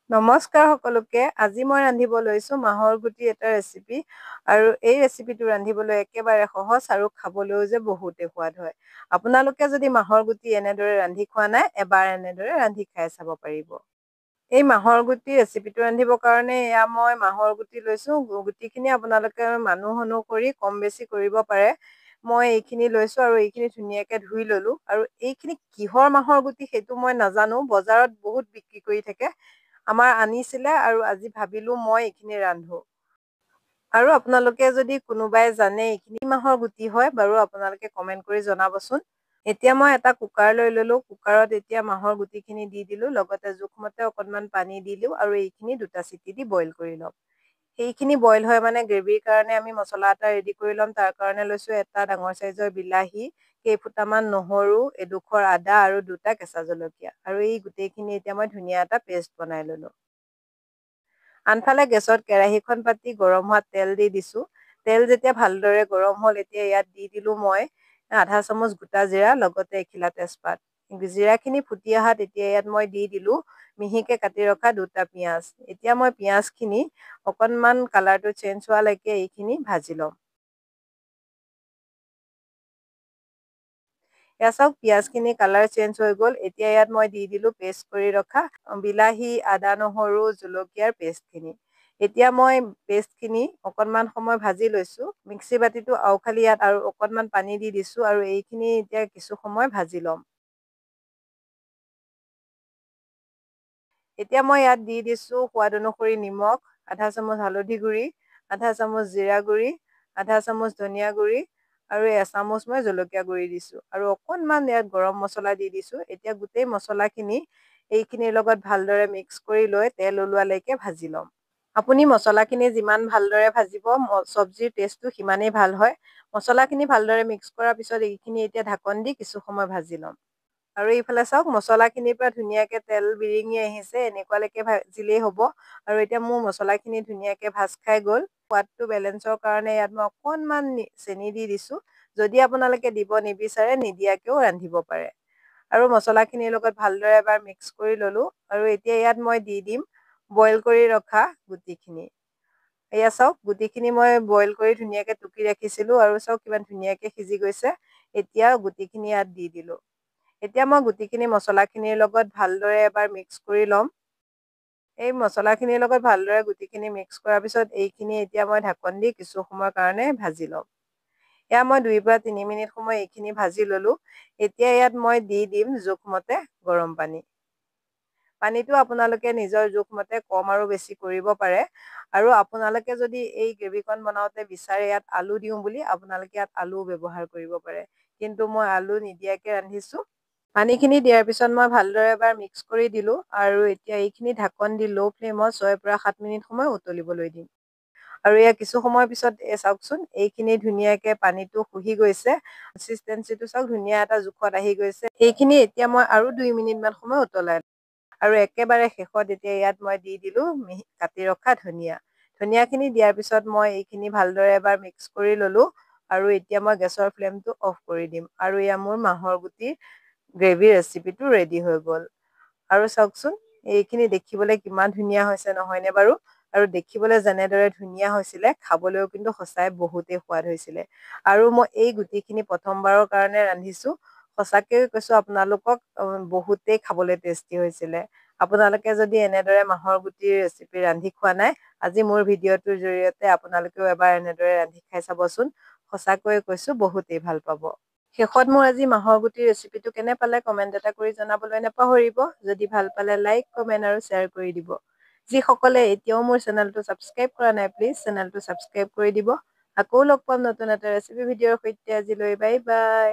নমস্কাৰ সকলোকে। আজি মই ৰান্ধিব লৈছো মাহৰ গুটি এটা ৰেচিপি আৰু এই ৰেচিপিটো ৰান্ধিবলৈ একেবাৰে সহজ আৰু খাবলৈও যে বহুতে সোৱাদ হয়। আপোনালোকে যদি মাহৰ গুটি এনেদৰে ৰান্ধি খোৱা নাই, এবাৰ এনেদৰে ৰান্ধি খাই চাব পাৰিব। এই মাহৰ গুটি ৰেচিপিটো ৰান্ধিবৰ কাৰণে এয়া মই মাহৰ গুটি লৈছো। গুটিখিনি আপোনালোকে মানুহ অনুসৰি কম বেছি কৰিব পাৰে। মই এইখিনি লৈছো আৰু এইখিনি ধুনীয়াকে ধুই ললো। আৰু এইখিনি কিহৰ মাহৰ গুটি সেইটো মই নাজানো, বজাৰত বহুত বিক্ৰী কৰি থাকে। আমাৰ আনিছিলে আৰু আজি ভাবিলো মই এইখিনি ৰান্ধো। আৰু আপোনালোকে যদি কোনোবাই জানে এইখিনি মাহৰ গুটি হয় বাৰু, আপোনালোকে কমেন্ট কৰি জনাবচোন। এতিয়া মই এটা কুকাৰ লৈ ললো। কুকাৰত এতিয়া মাহৰ গুটিখিনি দি দিলো, লগতে জোখমতে অকনমান পানী দিলো আৰু এইখিনি 2টা চিটি দি বইল কৰি লম। সেইখিনি বইল হয় মানে গ্ৰেভিৰ কাৰণে আমি মছলা এটা ৰেডি কৰি ল'ম। তাৰ কাৰণে লৈছো এটা ডাঙৰ চাইজৰ বিলাহী, কেইফুটামান নহৰু, এডোখৰ আদা আৰু 2টা কেঁচা জলকীয়া। আৰু এই গোটেইখিনি এতিয়া মই ধুনীয়া এটা পেষ্ট বনাই ললো। আনফালে গেছত কেৰাহীখন পাতি গৰম হোৱাত তেল দি দিছো। তেল যেতিয়া ভালদৰে গৰম হ'ল, এতিয়া ইয়াত দি দিলো মই আধা চামুচ গোটা জিৰা, লগতে এখিলা তেজপাত। জিৰাখিনি ফুটি অহাত এতিয়া ইয়াত মই দি দিলো মিহিকে কাটি ৰখা 2টা পিয়াজ। এতিয়া মই পিয়াজখিনি অকনমান কালাৰটো চেঞ্জ হোৱালৈকে এইখিনি ভাজি ল'ম। এয়া চাওক, পিঁয়াজখিনি কালাৰ চেঞ্জ হৈ গ'ল। এতিয়া ইয়াত মই দি দিলো পেষ্ট কৰি ৰখা বিলাহী, আদা, নহৰু, জলকীয়াৰ পেষ্টখিনি। এতিয়া মই পেষ্টখিনি অকনমান সময় ভাজি লৈছো। মিক্সি বাতিটো আউখালি ইয়াত আৰু অকনমান পানী দি দিছো আৰু এইখিনি এতিয়া কিছু সময় ভাজি ল'ম। এতিয়া মই ইয়াত দি দিছো সোৱাদ অনুসৰি নিমখ, আধা চামুচ হালধি গুড়ি, আধা চামুচ জিৰা গুড়ি, আধা চামুচ ধনিয়া গুড়ি আৰু এচামুচ মই জলকীয়া গুড়ি দিছো। আৰু অকনমান ইয়াত গৰম মছলা দি দিছো। এতিয়া গোটেই মছলাখিনি এইখিনিৰ লগত ভালদৰে মিক্স কৰি লৈ তেল ওলোৱালৈকে ভাজি ল'ম। আপুনি মছলাখিনি যিমান ভালদৰে ভাজিব, চব্জিৰ টেষ্টটো সিমানেই ভাল হয়। মছলাখিনি ভালদৰে মিক্স কৰাৰ পিছত এইখিনি এতিয়া ঢাকন দি কিছু সময় ভাজি ল'ম। আৰু এইফালে চাওক, মছলাখিনিৰ পৰা ধুনীয়াকে তেল বিৰিঙি আহিছে। এনেকুৱালৈকে ভাজিলেই হ'ব। আৰু এতিয়া মোৰ মছলাখিনি ধুনীয়াকে ভাজ খাই গ'ল। সোৱাদটো বেলেঞ্চৰ কাৰণে ইয়াত মই অকনমান চেনি দি দিছো। যদি আপোনালোকে দিব নিবিচাৰে, নিদিয়াকেও ৰান্ধিব পাৰে। আৰু মছলাখিনিৰ লগত ভালদৰে এবাৰ মিক্স কৰি ললো। আৰু এতিয়া ইয়াত মই দি দিম বইল কৰি ৰখা গুটিখিনি। এয়া চাওক, গুটিখিনি মই বইল কৰি ধুনীয়াকে টুকি ৰাখিছিলো আৰু চাওক কিমান ধুনীয়াকে সিজি গৈছে। এতিয়া গুটিখিনি ইয়াত দি দিলো। এতিয়া মই গুটিখিনি মছলাখিনিৰ লগত ভালদৰে এবাৰ মিক্স কৰি ল'ম। এই মছলাখিনিৰ লগত ভালদৰে গুটিখিনি মিক্স কৰাৰ পিছত এইখিনি এতিয়া মই ঢাকন দি কিছু সময়ৰ কাৰণে ভাজি ল'ম। এয়া মই 2 পৰা 3 মিনিট সময় এইখিনি ভাজি ললো। এতিয়া ইয়াত মই দি দিম জোখমতে গৰম পানী। পানীটো আপোনালোকে নিজৰ জোখমতে কম আৰু বেছি কৰিব পাৰে। আৰু আপোনালোকে যদি এই গ্ৰেভিকণ বনাওতে বিচাৰে ইয়াত আলু দিওঁ বুলি, আপোনালোকে ইয়াত আলুও ব্যৱহাৰ কৰিব পাৰে। কিন্তু মই আলু নিদিয়াকে ৰান্ধিছো। পানীখিনি দিয়াৰ পিছত মই ভালদৰে এবাৰ মিক্স কৰি দিলো। আৰু এতিয়া এইখিনি ঢাকন দি ল' ফ্লেমত 6 পৰা 7 মিনিট সময় উতলিবলৈ দিম। আৰু এয়া কিছু সময়ৰ পিছত চাওকচোন, এইখিনি ধুনীয়াকে পানীটো শুহি গৈছে। কনচিষ্টেঞ্চিটো চাওক, ধুনীয়া এটা জোখত আহি গৈছে। এইখিনি এতিয়া মই আৰু 2 মিনিট মান সময় উতলাই। আৰু একেবাৰে শেষত এতিয়া ইয়াত মই দি দিলো কাটি ৰখা ধনিয়া। ধনিয়াখিনি দিয়াৰ পিছত মই এইখিনি ভালদৰে এবাৰ মিক্স কৰি ললো। আৰু এতিয়া মই গেছৰ ফ্লেমটো অফ কৰি দিম। আৰু এয়া মোৰ মাহৰ গুটিৰ গ্ৰেভি ৰেচিপিটো ৰেডি হৈ গ'ল। আৰু চাওকচোন, এইখিনি দেখিবলৈ কিমান ধুনীয়া হৈছে নহয়নে বাৰু? আৰু দেখিবলৈ যেনেদৰে ধুনীয়া হৈছিলে, খাবলৈও কিন্তু সঁচাই বহুতেই সোৱাদ হৈছিলে। আৰু মই এই গুটিখিনি প্ৰথমবাৰৰ কাৰণে ৰান্ধিছো। সঁচাকে কৈছো আপোনালোকক, বহুতেই খাবলৈ টেষ্টি হৈছিলে। আপোনালোকে যদি এনেদৰে মাহৰ গুটিৰ ৰেচিপি ৰান্ধি খোৱা নাই, আজি মোৰ ভিডিঅ'টোৰ জৰিয়তে আপোনালোকেও এবাৰ এনেদৰে ৰান্ধি খাই চাবচোন। সঁচাকৈয়ে কৈছো, বহুতেই ভাল পাব। শেষত মোৰ আজি মাহৰ গুটিৰ ৰেচিপিটো কেনে পালে কমেণ্ট এটা কৰি জনাবলৈ নাপাহৰিব। যদি ভাল পালে লাইক, কমেণ্ট আৰু শ্বেয়াৰ কৰি দিব। যিসকলে এতিয়াও মোৰ চেনেলটো ছাবস্ক্ৰাইব কৰা নাই, প্লিজ চেনেলটো ছাবস্ক্ৰাইব কৰি দিব। আকৌ লগ পাম নতুন এটা ৰেচিপি ভিডিঅ'ৰ সৈতে। আজিলৈ বাই বাই।